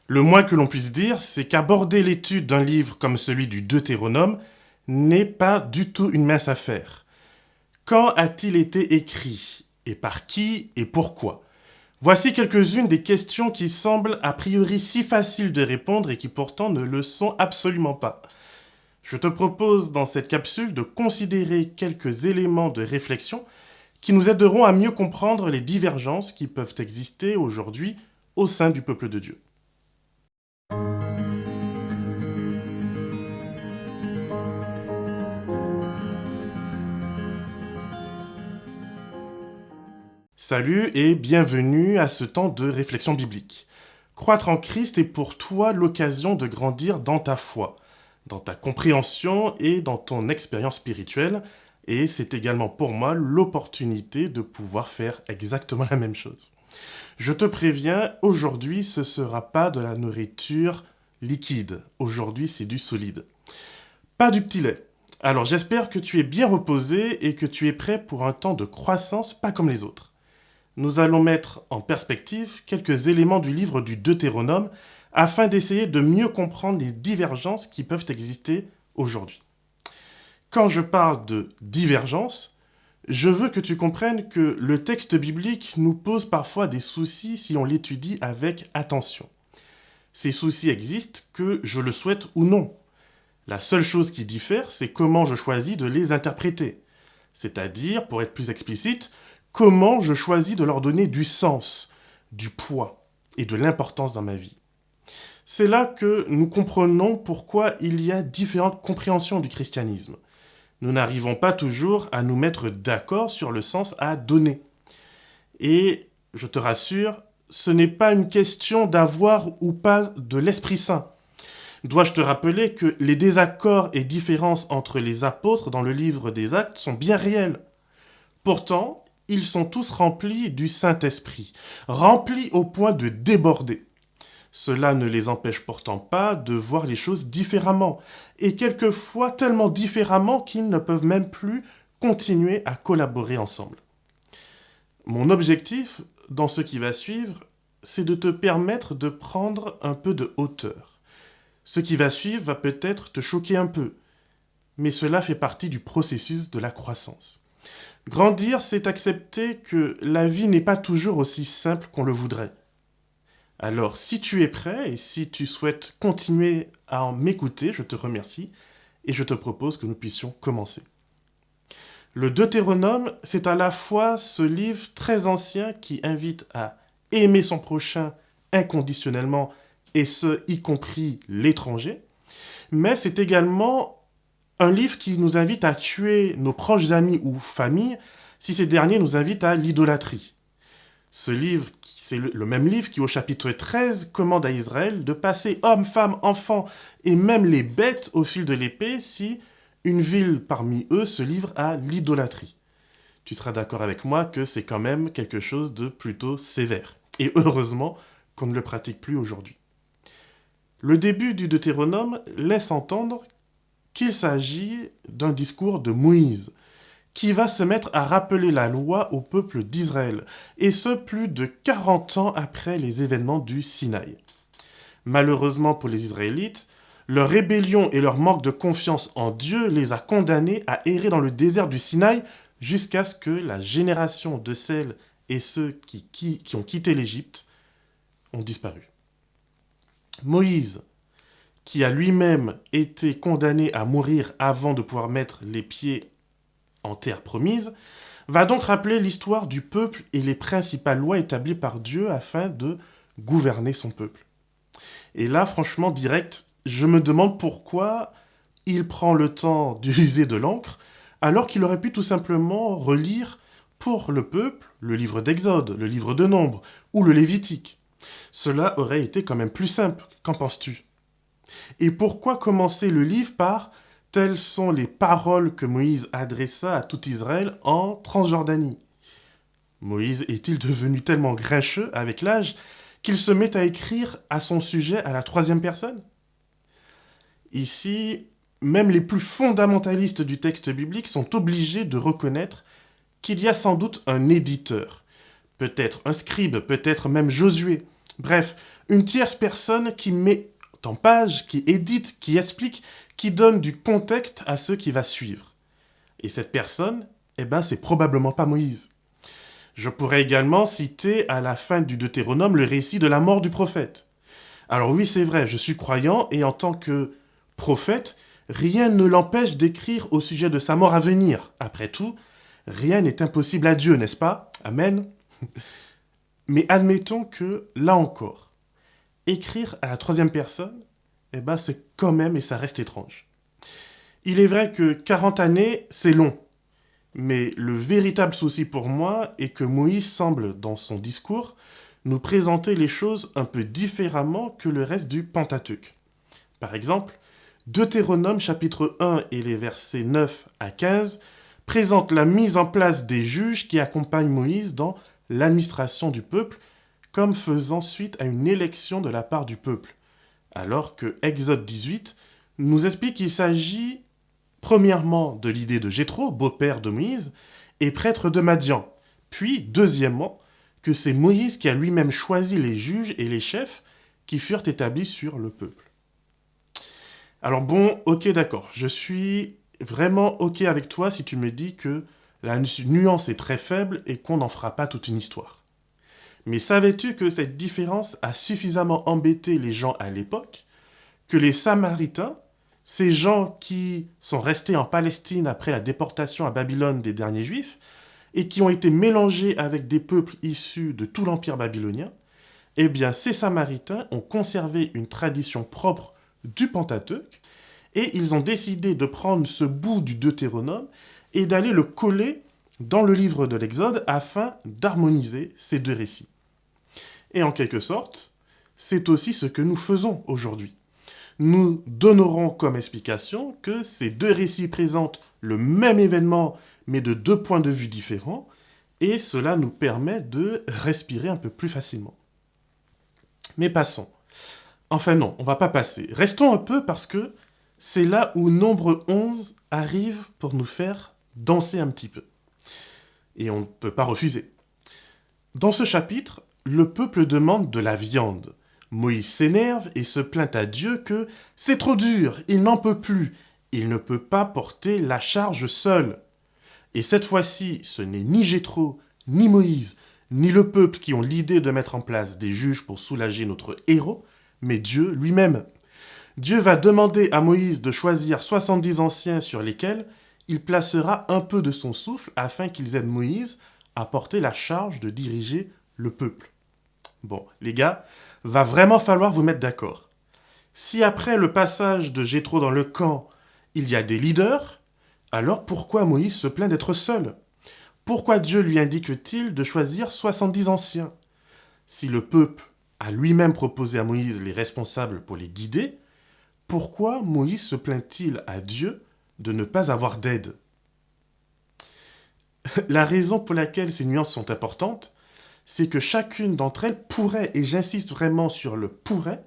Le moins que l'on puisse dire, c'est qu'aborder l'étude d'un livre comme celui du Deutéronome n'est pas du tout une mince affaire. Quand a-t-il été écrit? Et par qui? Et pourquoi? Voici quelques-unes des questions qui semblent a priori si faciles de répondre et qui pourtant ne le sont absolument pas. Je te propose dans cette capsule de considérer quelques éléments de réflexion qui nous aideront à mieux comprendre les divergences qui peuvent exister aujourd'hui au sein du peuple de Dieu. Salut et bienvenue à ce temps de réflexion biblique. Croître en Christ est pour toi l'occasion de grandir dans ta foi, dans ta compréhension et dans ton expérience spirituelle, et c'est également pour moi l'opportunité de pouvoir faire exactement la même chose. Je te préviens, aujourd'hui ce ne sera pas de la nourriture liquide, aujourd'hui c'est du solide. Pas du petit lait. Alors j'espère que tu es bien reposé et que tu es prêt pour un temps de croissance pas comme les autres. Nous allons mettre en perspective quelques éléments du livre du Deutéronome afin d'essayer de mieux comprendre les divergences qui peuvent exister aujourd'hui. Quand je parle de divergence, je veux que tu comprennes que le texte biblique nous pose parfois des soucis si on l'étudie avec attention. Ces soucis existent que je le souhaite ou non. La seule chose qui diffère, c'est comment je choisis de les interpréter. C'est-à-dire, pour être plus explicite, comment je choisis de leur donner du sens, du poids et de l'importance dans ma vie. C'est là que nous comprenons pourquoi il y a différentes compréhensions du christianisme. Nous n'arrivons pas toujours à nous mettre d'accord sur le sens à donner. Et je te rassure, ce n'est pas une question d'avoir ou pas de l'Esprit Saint. Dois-je te rappeler que les désaccords et différences entre les apôtres dans le livre des Actes sont bien réels. Pourtant, ils sont tous remplis du Saint-Esprit, remplis au point de déborder. Cela ne les empêche pourtant pas de voir les choses différemment, et quelquefois tellement différemment qu'ils ne peuvent même plus continuer à collaborer ensemble. Mon objectif, dans ce qui va suivre, c'est de te permettre de prendre un peu de hauteur. Ce qui va suivre va peut-être te choquer un peu, mais cela fait partie du processus de la croissance. Grandir, c'est accepter que la vie n'est pas toujours aussi simple qu'on le voudrait. Alors, si tu es prêt et si tu souhaites continuer à m'écouter, je te remercie et je te propose que nous puissions commencer. Le Deutéronome, c'est à la fois ce livre très ancien qui invite à aimer son prochain inconditionnellement, et ce, y compris l'étranger, mais c'est également un livre qui nous invite à tuer nos proches amis ou familles si ces derniers nous invitent à l'idolâtrie. Ce livre, c'est le même livre qui, au chapitre 13, commande à Israël de passer hommes, femmes, enfants et même les bêtes au fil de l'épée si une ville parmi eux se livre à l'idolâtrie. Tu seras d'accord avec moi que c'est quand même quelque chose de plutôt sévère. Et heureusement qu'on ne le pratique plus aujourd'hui. Le début du Deutéronome laisse entendre qu'il s'agit d'un discours de Moïse, qui va se mettre à rappeler la loi au peuple d'Israël, et ce plus de 40 ans après les événements du Sinaï. Malheureusement pour les Israélites, leur rébellion et leur manque de confiance en Dieu les a condamnés à errer dans le désert du Sinaï jusqu'à ce que la génération de celles et ceux qui ont quitté l'Égypte ont disparu. Moïse, qui a lui-même été condamné à mourir avant de pouvoir mettre les pieds en terre promise, va donc rappeler l'histoire du peuple et les principales lois établies par Dieu afin de gouverner son peuple. Et là, franchement, direct, je me demande pourquoi il prend le temps d'user de l'encre, alors qu'il aurait pu tout simplement relire pour le peuple le livre d'Exode, le livre de Nombre ou le Lévitique. Cela aurait été quand même plus simple, qu'en penses-tu ? Et pourquoi commencer le livre par « Telles sont les paroles que Moïse adressa à tout Israël en Transjordanie ». Moïse est-il devenu tellement grincheux avec l'âge qu'il se met à écrire à son sujet à la troisième personne ? Ici, même les plus fondamentalistes du texte biblique sont obligés de reconnaître qu'il y a sans doute un éditeur, peut-être un scribe, peut-être même Josué, bref, Une tierce personne qui met en page, qui édite, qui explique, qui donne du contexte à ce qui va suivre. Et cette personne, c'est probablement pas Moïse. Je pourrais également citer à la fin du Deutéronome le récit de la mort du prophète. Alors oui, c'est vrai, je suis croyant et en tant que prophète, rien ne l'empêche d'écrire au sujet de sa mort à venir. Après tout, rien n'est impossible à Dieu, n'est-ce pas? Amen. Mais admettons que, là encore, écrire à la troisième personne, c'est quand même et ça reste étrange. Il est vrai que 40 années, c'est long. Mais le véritable souci pour moi est que Moïse semble, dans son discours, nous présenter les choses un peu différemment que le reste du Pentateuque. Par exemple, Deutéronome chapitre 1 et les versets 9 à 15 présentent la mise en place des juges qui accompagnent Moïse dans l'administration du peuple, comme faisant suite à une élection de la part du peuple. Alors que Exode 18 nous explique qu'il s'agit premièrement de l'idée de Jéthro, beau-père de Moïse, et prêtre de Madian. Puis, deuxièmement, que c'est Moïse qui a lui-même choisi les juges et les chefs qui furent établis sur le peuple. Alors bon, ok d'accord, je suis vraiment ok avec toi si tu me dis que la nuance est très faible et qu'on n'en fera pas toute une histoire. Mais savais-tu que cette différence a suffisamment embêté les gens à l'époque, que les Samaritains, ces gens qui sont restés en Palestine après la déportation à Babylone des derniers Juifs, et qui ont été mélangés avec des peuples issus de tout l'Empire babylonien, ces Samaritains ont conservé une tradition propre du Pentateuque, et ils ont décidé de prendre ce bout du Deutéronome et d'aller le coller dans le livre de l'Exode afin d'harmoniser ces deux récits. Et en quelque sorte, c'est aussi ce que nous faisons aujourd'hui. Nous donnerons comme explication que ces deux récits présentent le même événement, mais de deux points de vue différents, et cela nous permet de respirer un peu plus facilement. Mais passons. Enfin non, on va pas passer. Restons un peu parce que c'est là où Nombre 11 arrive pour nous faire danser un petit peu. Et on ne peut pas refuser. Dans ce chapitre, le peuple demande de la viande. Moïse s'énerve et se plaint à Dieu que c'est trop dur, il n'en peut plus, il ne peut pas porter la charge seul. Et cette fois-ci, ce n'est ni Jéthro, ni Moïse, ni le peuple qui ont l'idée de mettre en place des juges pour soulager notre héros, mais Dieu lui-même. Dieu va demander à Moïse de choisir 70 anciens sur lesquels il placera un peu de son souffle afin qu'ils aident Moïse à porter la charge de diriger le peuple. Bon, les gars, va vraiment falloir vous mettre d'accord. Si après le passage de Jéthro dans le camp, il y a des leaders, alors pourquoi Moïse se plaint d'être seul? Pourquoi Dieu lui indique-t-il de choisir 70 anciens? Si le peuple a lui-même proposé à Moïse les responsables pour les guider, pourquoi Moïse se plaint-il à Dieu de ne pas avoir d'aide? La raison pour laquelle ces nuances sont importantes, c'est que chacune d'entre elles pourrait, et j'insiste vraiment sur le pourrait,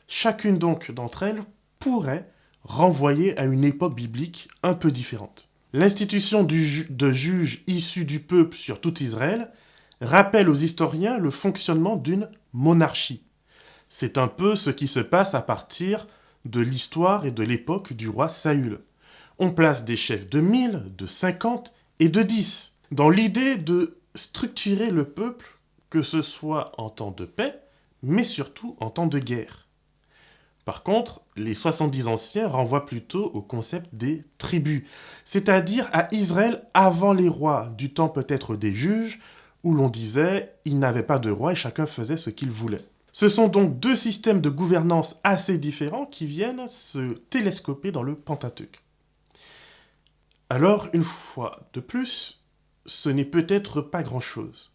chacune donc d'entre elles pourrait renvoyer à une époque biblique un peu différente. L'institution de juges issus du peuple sur tout Israël rappelle aux historiens le fonctionnement d'une monarchie. C'est un peu ce qui se passe à partir de l'histoire et de l'époque du roi Saül. On place des chefs de 1000, de 50 et de 10, dans l'idée de structurer le peuple, que ce soit en temps de paix, mais surtout en temps de guerre. Par contre, les 70 anciens renvoient plutôt au concept des tribus, c'est-à-dire à Israël avant les rois, du temps peut-être des juges, où l'on disait ils n'avaient pas de roi et chacun faisait ce qu'il voulait. Ce sont donc deux systèmes de gouvernance assez différents qui viennent se télescoper dans le Pentateuque. Alors, une fois de plus, ce n'est peut-être pas grand-chose.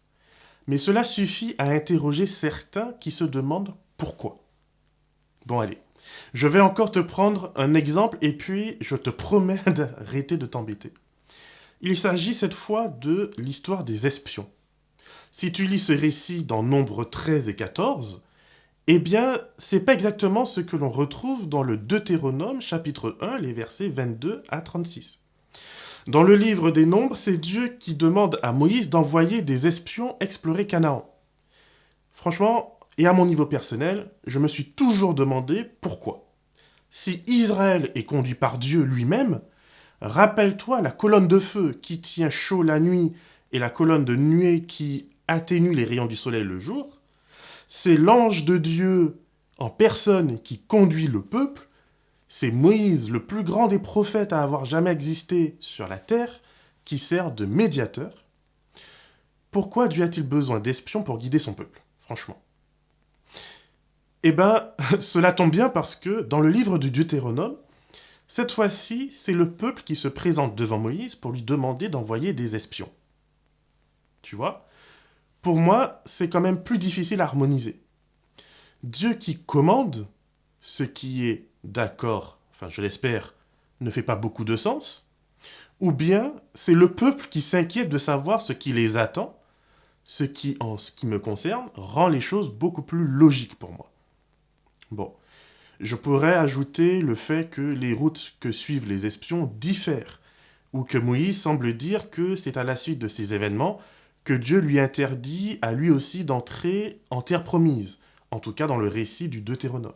Mais cela suffit à interroger certains qui se demandent pourquoi. Bon allez, je vais encore te prendre un exemple et puis je te promets d'arrêter de t'embêter. Il s'agit cette fois de l'histoire des espions. Si tu lis ce récit dans Nombres 13 et 14, c'est pas exactement ce que l'on retrouve dans le Deutéronome chapitre 1, les versets 22 à 36. Dans le livre des Nombres, c'est Dieu qui demande à Moïse d'envoyer des espions explorer Canaan. Franchement, Et à mon niveau personnel, je me suis toujours demandé pourquoi. Si Israël est conduit par Dieu lui-même, rappelle-toi la colonne de feu qui tient chaud la nuit et la colonne de nuée qui atténue les rayons du soleil le jour. C'est l'ange de Dieu en personne qui conduit le peuple. C'est Moïse, le plus grand des prophètes à avoir jamais existé sur la terre, qui sert de médiateur. Pourquoi Dieu a-t-il besoin d'espions pour guider son peuple, franchement? Eh ben, cela tombe bien parce que dans le livre du Deutéronome, cette fois-ci, c'est le peuple qui se présente devant Moïse pour lui demander d'envoyer des espions. Tu vois? Pour moi, c'est quand même plus difficile à harmoniser. Dieu qui commande, ce qui est d'accord, enfin je l'espère, ne fait pas beaucoup de sens, ou bien c'est le peuple qui s'inquiète de savoir ce qui les attend, ce qui, en ce qui me concerne, rend les choses beaucoup plus logiques pour moi. Bon, je pourrais ajouter le fait que les routes que suivent les espions diffèrent, ou que Moïse semble dire que c'est à la suite de ces événements que Dieu lui interdit à lui aussi d'entrer en terre promise, en tout cas dans le récit du Deutéronome.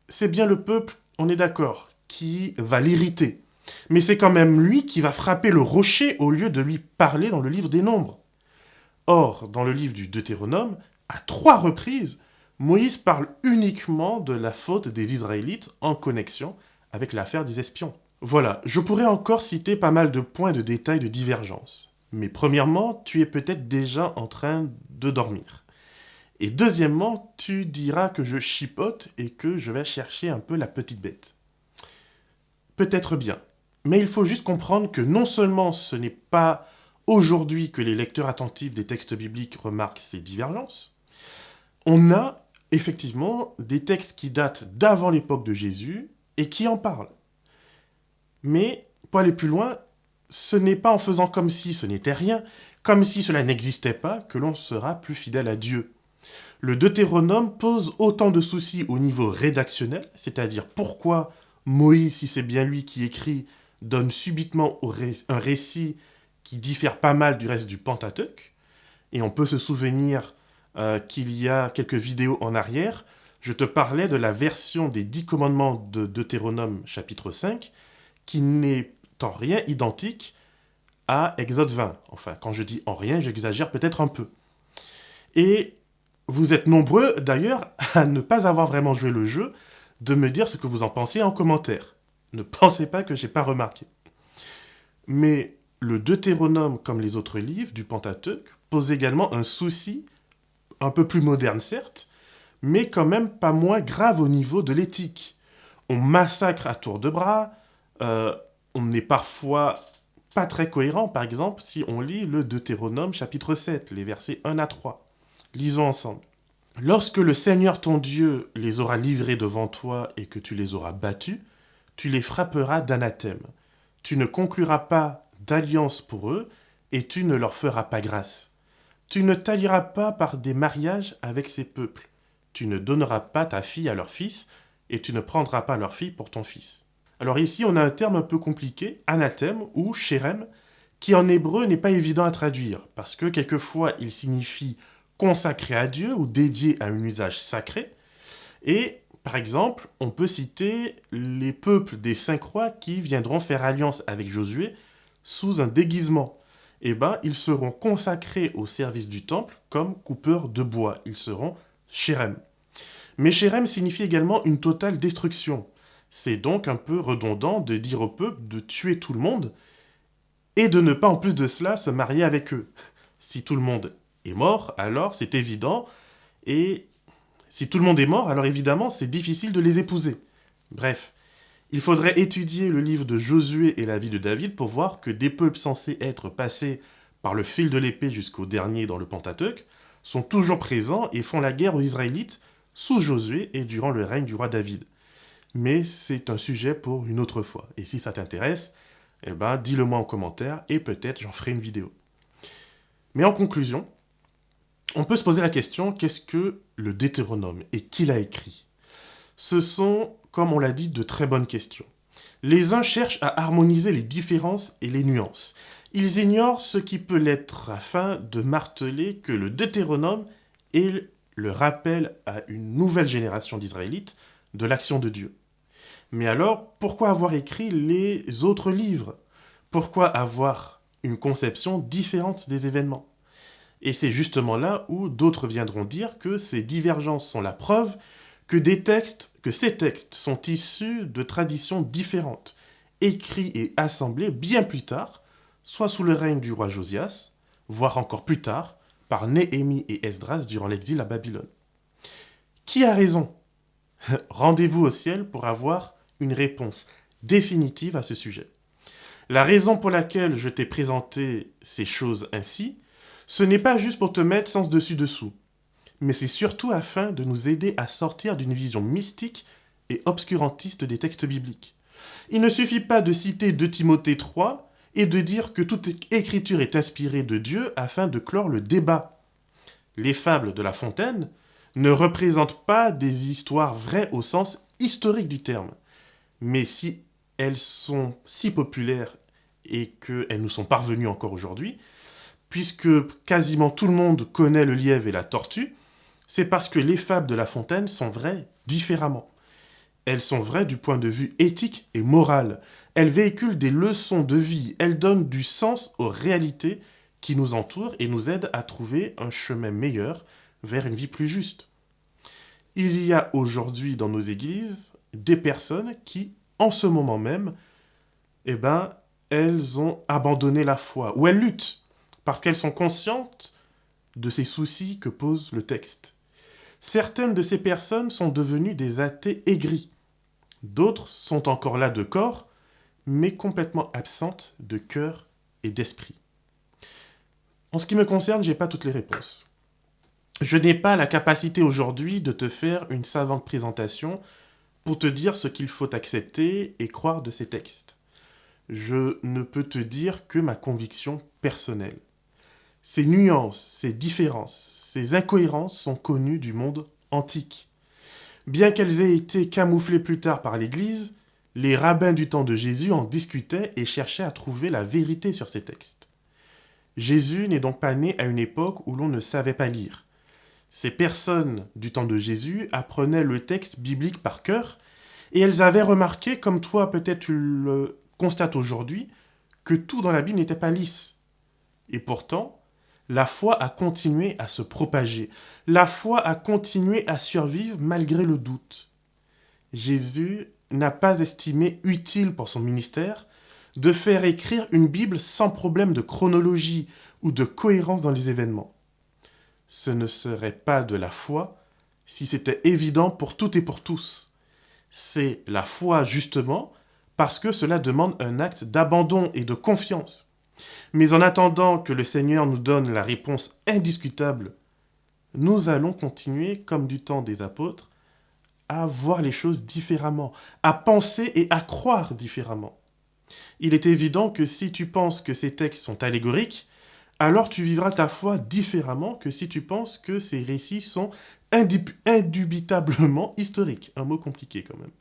C'est bien le peuple, on est d'accord, qui va l'irriter, mais c'est quand même lui qui va frapper le rocher au lieu de lui parler dans le livre des Nombres. Or, dans le livre du Deutéronome, à 3 reprises, Moïse parle uniquement de la faute des Israélites en connexion avec l'affaire des espions. Voilà, je pourrais encore citer pas mal de points de détail de divergence. Mais premièrement, tu es peut-être déjà en train de dormir. Et deuxièmement, tu diras que je chipote et que je vais chercher un peu la petite bête. Peut-être bien. Mais il faut juste comprendre que non seulement ce n'est pas aujourd'hui que les lecteurs attentifs des textes bibliques remarquent ces divergences, on a effectivement des textes qui datent d'avant l'époque de Jésus et qui en parlent. Mais, pour aller plus loin, ce n'est pas en faisant comme si ce n'était rien, comme si cela n'existait pas, que l'on sera plus fidèle à Dieu. Le Deutéronome pose autant de soucis au niveau rédactionnel, c'est-à-dire pourquoi Moïse, si c'est bien lui qui écrit, donne subitement un récit qui diffère pas mal du reste du Pentateuque. Et on peut se souvenir qu'il y a quelques vidéos en arrière, je te parlais de la version des 10 commandements de Deutéronome chapitre 5, qui n'est en rien identique à Exode 20. Enfin, quand je dis en rien, j'exagère peut-être un peu. Et vous êtes nombreux, d'ailleurs, à ne pas avoir vraiment joué le jeu, de me dire ce que vous en pensiez en commentaire. Ne pensez pas que j'ai pas remarqué. Mais le Deutéronome, comme les autres livres du Pentateuque, pose également un souci, un peu plus moderne certes, mais quand même pas moins grave au niveau de l'éthique. On massacre à tour de bras, on est parfois pas très cohérent, par exemple, si on lit le Deutéronome chapitre 7, les versets 1 à 3. Lisons ensemble. Lorsque le Seigneur ton Dieu les aura livrés devant toi et que tu les auras battus, tu les frapperas d'anathème. Tu ne concluras pas d'alliance pour eux et tu ne leur feras pas grâce. Tu ne t'allieras pas par des mariages avec ces peuples. Tu ne donneras pas ta fille à leur fils et tu ne prendras pas leur fille pour ton fils. Alors ici, on a un terme un peu compliqué, anathème ou shérem, qui en hébreu n'est pas évident à traduire, parce que quelquefois il signifie consacré à Dieu ou dédié à un usage sacré. Et, par exemple, on peut citer les peuples des 5 rois qui viendront faire alliance avec Josué sous un déguisement. Eh bien, ils seront consacrés au service du temple comme coupeurs de bois. Ils seront shérem. Mais shérem signifie également une totale destruction. C'est donc un peu redondant de dire au peuple de tuer tout le monde et de ne pas en plus de cela se marier avec eux. Si tout le monde est mort, alors c'est évident, et si tout le monde est mort, alors évidemment c'est difficile de les épouser. Bref, il faudrait étudier le livre de Josué et la vie de David pour voir que des peuples censés être passés par le fil de l'épée jusqu'au dernier dans le Pentateuque sont toujours présents et font la guerre aux Israélites sous Josué et durant le règne du roi David. Mais c'est un sujet pour une autre fois. Et si ça t'intéresse, eh ben, dis-le moi en commentaire et peut-être j'en ferai une vidéo. Mais en conclusion, on peut se poser la question, qu'est-ce que le Deutéronome et qui l'a écrit? Ce sont, comme on l'a dit, de très bonnes questions. Les uns cherchent à harmoniser les différences et les nuances. Ils ignorent ce qui peut l'être afin de marteler que le Deutéronome est le rappel à une nouvelle génération d'Israélites de l'action de Dieu. Mais alors, pourquoi avoir écrit les autres livres? Pourquoi avoir une conception différente des événements? Et c'est justement là où d'autres viendront dire que ces divergences sont la preuve que ces textes sont issus de traditions différentes, écrits et assemblés bien plus tard, soit sous le règne du roi Josias, voire encore plus tard, par Néhémie et Esdras durant l'exil à Babylone. Qui a raison? Rendez-vous au ciel pour avoir une réponse définitive à ce sujet. La raison pour laquelle je t'ai présenté ces choses ainsi, ce n'est pas juste pour te mettre sens dessus-dessous, mais c'est surtout afin de nous aider à sortir d'une vision mystique et obscurantiste des textes bibliques. Il ne suffit pas de citer 2 Timothée 3 et de dire que toute écriture est inspirée de Dieu afin de clore le débat. Les fables de La Fontaine ne représentent pas des histoires vraies au sens historique du terme, mais si elles sont si populaires et qu'elles nous sont parvenues encore aujourd'hui, puisque quasiment tout le monde connaît le lièvre et la tortue, c'est parce que les fables de La Fontaine sont vraies différemment. Elles sont vraies du point de vue éthique et moral. Elles véhiculent des leçons de vie. Elles donnent du sens aux réalités qui nous entourent et nous aident à trouver un chemin meilleur vers une vie plus juste. Il y a aujourd'hui dans nos églises des personnes qui, en ce moment même, elles ont abandonné la foi, ou elles luttent, parce qu'elles sont conscientes de ces soucis que pose le texte. Certaines de ces personnes sont devenues des athées aigris. D'autres sont encore là de corps, mais complètement absentes de cœur et d'esprit. En ce qui me concerne, je n'ai pas toutes les réponses. Je n'ai pas la capacité aujourd'hui de te faire une savante présentation pour te dire ce qu'il faut accepter et croire de ces textes. Je ne peux te dire que ma conviction personnelle. Ces nuances, ces différences, ces incohérences sont connues du monde antique. Bien qu'elles aient été camouflées plus tard par l'Église, les rabbins du temps de Jésus en discutaient et cherchaient à trouver la vérité sur ces textes. Jésus n'est donc pas né à une époque où l'on ne savait pas lire. Ces personnes du temps de Jésus apprenaient le texte biblique par cœur et elles avaient remarqué, comme toi peut-être tu le constates aujourd'hui, que tout dans la Bible n'était pas lisse. Et pourtant, la foi a continué à se propager. La foi a continué à survivre malgré le doute. Jésus n'a pas estimé utile pour son ministère de faire écrire une Bible sans problème de chronologie ou de cohérence dans les événements. Ce ne serait pas de la foi si c'était évident pour toutes et pour tous. C'est la foi justement parce que cela demande un acte d'abandon et de confiance. Mais en attendant que le Seigneur nous donne la réponse indiscutable, nous allons continuer, comme du temps des apôtres, à voir les choses différemment, à penser et à croire différemment. Il est évident que si tu penses que ces textes sont allégoriques, alors tu vivras ta foi différemment que si tu penses que ces récits sont indubitablement historiques. Un mot compliqué quand même.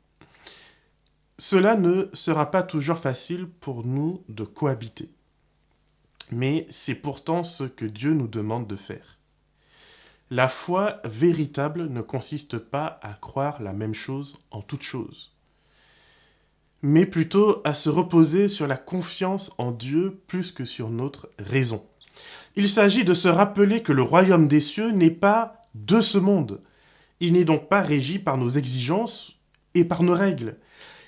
Cela ne sera pas toujours facile pour nous de cohabiter. Mais c'est pourtant ce que Dieu nous demande de faire. La foi véritable ne consiste pas à croire la même chose en toute chose, mais plutôt à se reposer sur la confiance en Dieu plus que sur notre raison. Il s'agit de se rappeler que le royaume des cieux n'est pas de ce monde. Il n'est donc pas régi par nos exigences et par nos règles.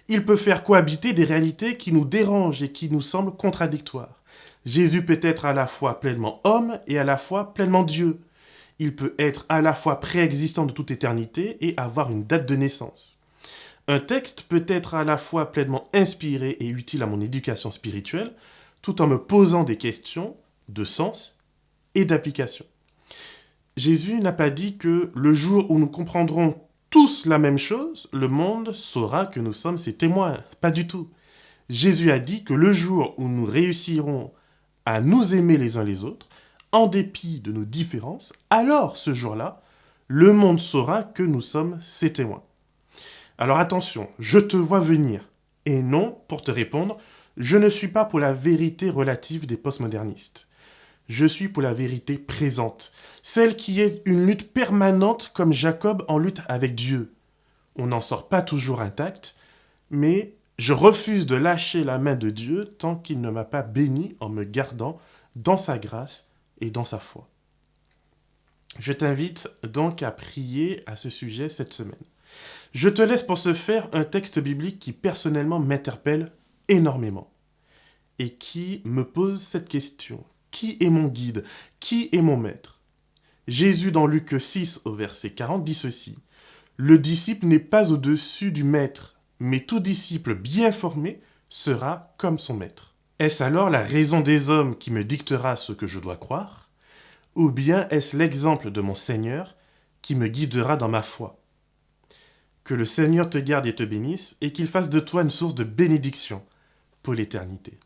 Il peut faire cohabiter des réalités qui nous dérangent et qui nous semblent contradictoires. Jésus peut être à la fois pleinement homme et à la fois pleinement Dieu. Il peut être à la fois préexistant de toute éternité et avoir une date de naissance. Un texte peut être à la fois pleinement inspiré et utile à mon éducation spirituelle, tout en me posant des questions de sens et d'application. Jésus n'a pas dit que le jour où nous comprendrons tous la même chose, le monde saura que nous sommes ses témoins. Pas du tout. Jésus a dit que le jour où nous réussirons à nous aimer les uns les autres, en dépit de nos différences, alors ce jour-là, le monde saura que nous sommes ses témoins. Alors attention, je te vois venir. Et non, pour te répondre, je ne suis pas pour la vérité relative des postmodernistes. Je suis pour la vérité présente, celle qui est une lutte permanente comme Jacob en lutte avec Dieu. On n'en sort pas toujours intact, mais je refuse de lâcher la main de Dieu tant qu'il ne m'a pas béni en me gardant dans sa grâce et dans sa foi. Je t'invite donc à prier à ce sujet cette semaine. Je te laisse pour ce faire un texte biblique qui personnellement m'interpelle énormément et qui me pose cette question. Qui est mon guide? Qui est mon maître? Jésus dans Luc 6 au verset 40 dit ceci. Le disciple n'est pas au-dessus du maître, mais tout disciple bien formé sera comme son maître. Est-ce alors la raison des hommes qui me dictera ce que je dois croire? Ou bien est-ce l'exemple de mon Seigneur qui me guidera dans ma foi? Que le Seigneur te garde et te bénisse et qu'il fasse de toi une source de bénédiction pour l'éternité.